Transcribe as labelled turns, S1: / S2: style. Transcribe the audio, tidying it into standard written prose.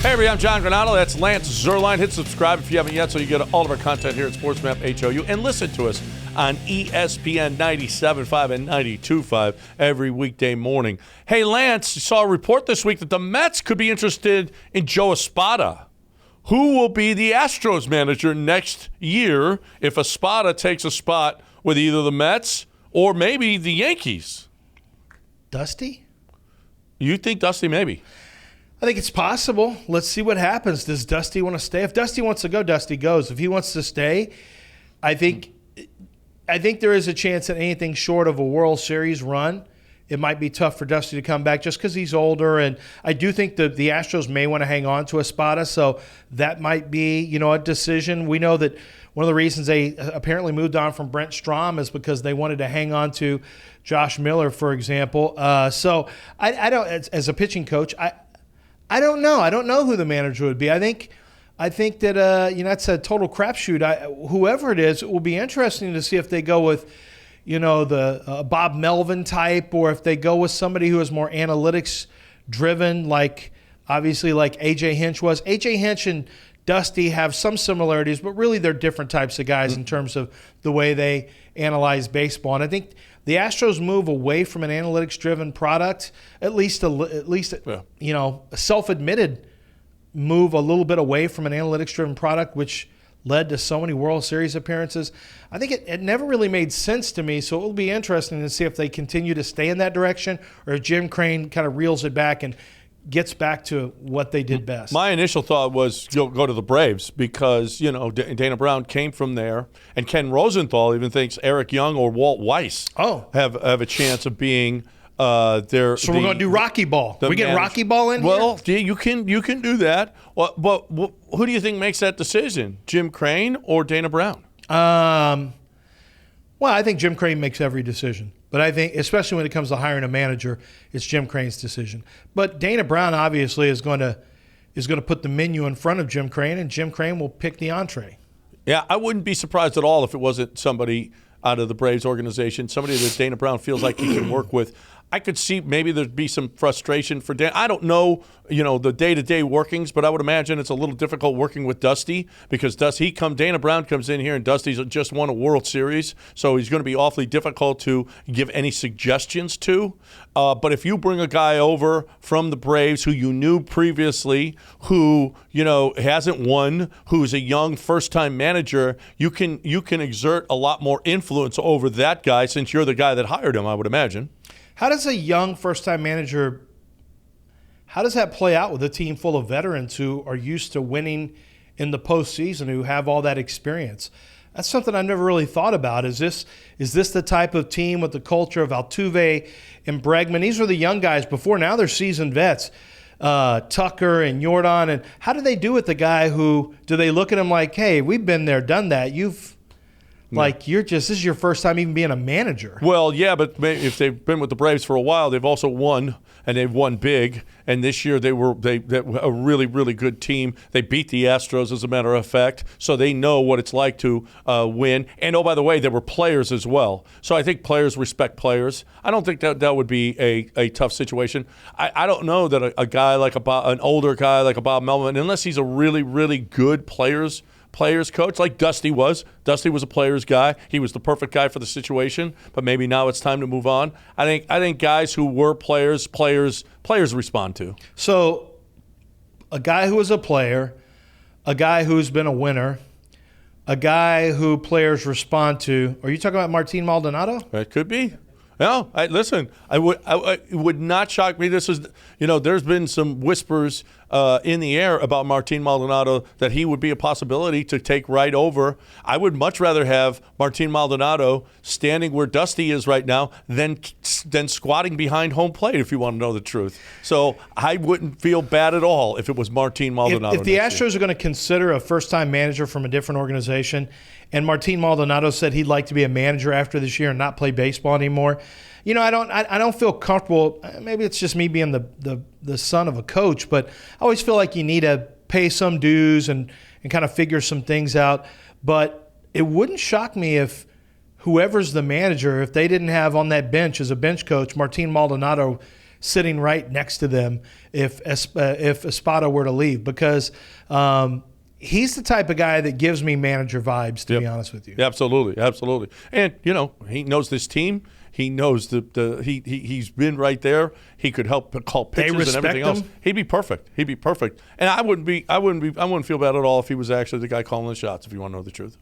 S1: Hey, everybody, I'm John Granado. That's Lance Zerline. Hit subscribe if you haven't yet so you get all of our content here at SportsMap HOU. And listen to us on ESPN 97.5 and 92.5 every weekday morning. Hey, Lance, you saw a report this week that the Mets could be interested in Joe Espada. Who will be the Astros manager next year if Espada takes a spot with either the Mets or maybe the Yankees?
S2: Dusty?
S1: You think Dusty maybe?
S2: I think it's possible. Let's see what happens. Does Dusty want to stay? If Dusty wants to go, Dusty goes. If he wants to stay, I think there is a chance that anything short of a World Series run, it might be tough for Dusty to come back just because he's older. And I do think that the Astros may want to hang on to Espada, so that might be, a decision. We know that one of the reasons they apparently moved on from Brent Strom is because they wanted to hang on to Josh Miller, for example. So I don't, as a pitching coach, I don't know. I don't know who the manager would be. I think that that's a total crapshoot. Whoever it is, it will be interesting to see if they go with, the Bob Melvin type, or if they go with somebody who is more analytics driven, like AJ Hinch was. AJ Hinch and Dusty have some similarities, but really they're different types of guys in terms of the way they analyze baseball. And I think the Astros move away from an analytics-driven product, at least a self-admitted move a little bit away from an analytics-driven product, which led to so many World Series appearances. I think it never really made sense to me, so it will be interesting to see if they continue to stay in that direction or if Jim Crane kind of reels it back and gets back to what they did best.
S1: My initial thought was go to the Braves because, Dana Brown came from there, and Ken Rosenthal even thinks Eric Young or Walt Weiss have a chance of being their.
S2: So we're going to do Rocky Ball. We get Rocky Ball in here?
S1: Well, you can do that. But who do you think makes that decision, Jim Crane or Dana Brown?
S2: Well, I think Jim Crane makes every decision. But I think, especially when it comes to hiring a manager, it's Jim Crane's decision. But Dana Brown obviously is going to put the menu in front of Jim Crane, and Jim Crane will pick the entree.
S1: Yeah, I wouldn't be surprised at all if it wasn't somebody out of the Braves organization, somebody that Dana Brown feels like he can work with. I could see maybe there'd be some frustration for Dan. I don't know, the day-to-day workings, but I would imagine it's a little difficult working with Dusty because Dana Brown comes in here and Dusty's just won a World Series, so he's going to be awfully difficult to give any suggestions to. But if you bring a guy over from the Braves who you knew previously, who hasn't won, who's a young first-time manager, you can exert a lot more influence over that guy since you're the guy that hired him, I would imagine.
S2: How does a young first-time manager, how does that play out with a team full of veterans who are used to winning in the postseason, who have all that experience? That's something I've never really thought about. Is this the type of team with the culture of Altuve and Bregman? These were the young guys before. Now they're seasoned vets, Tucker and Yordan. And how do they do with the guy who, do they look at him like, hey, we've been there, done that. This is your first time even being a manager.
S1: Well, yeah, but if they've been with the Braves for a while, they've also won, and they've won big. And this year they were a really, really good team. They beat the Astros, as a matter of fact, so they know what it's like to win. And, oh, by the way, they were players as well. So I think players respect players. I don't think that would be a tough situation. I don't know that a guy like an older guy like a Bob Melvin, unless he's a really, really good players coach like Dusty was. Dusty was a players guy. He was the perfect guy for the situation, but maybe now it's time to move on. I think guys who were players respond to.
S2: So a guy who was a player, a guy who's been a winner, a guy who players respond to. Are you talking about Martin Maldonado?
S1: It could be. No, listen. It would not shock me. This is, there's been some whispers in the air about Martin Maldonado that he would be a possibility to take right over. I would much rather have Martin Maldonado standing where Dusty is right now than squatting behind home plate, if you want to know the truth. So I wouldn't feel bad at all if it was Martin Maldonado.
S2: If the Astros are going to consider a first-time manager from a different organization, and Martin Maldonado said he'd like to be a manager after this year and not play baseball anymore, I don't feel comfortable. Maybe it's just me being the son of a coach, but I always feel like you need to pay some dues and kind of figure some things out. But it wouldn't shock me if whoever's the manager, if they didn't have on that bench as a bench coach Martin Maldonado sitting right next to them if Espada were to leave, because he's the type of guy that gives me manager vibes, to be honest with you.
S1: Absolutely, absolutely. And he knows this team. He knows he's been right there. He could help call pitches and everything else. He'd be perfect. He'd be perfect. And I wouldn't feel bad at all if he was actually the guy calling the shots, if you want to know the truth.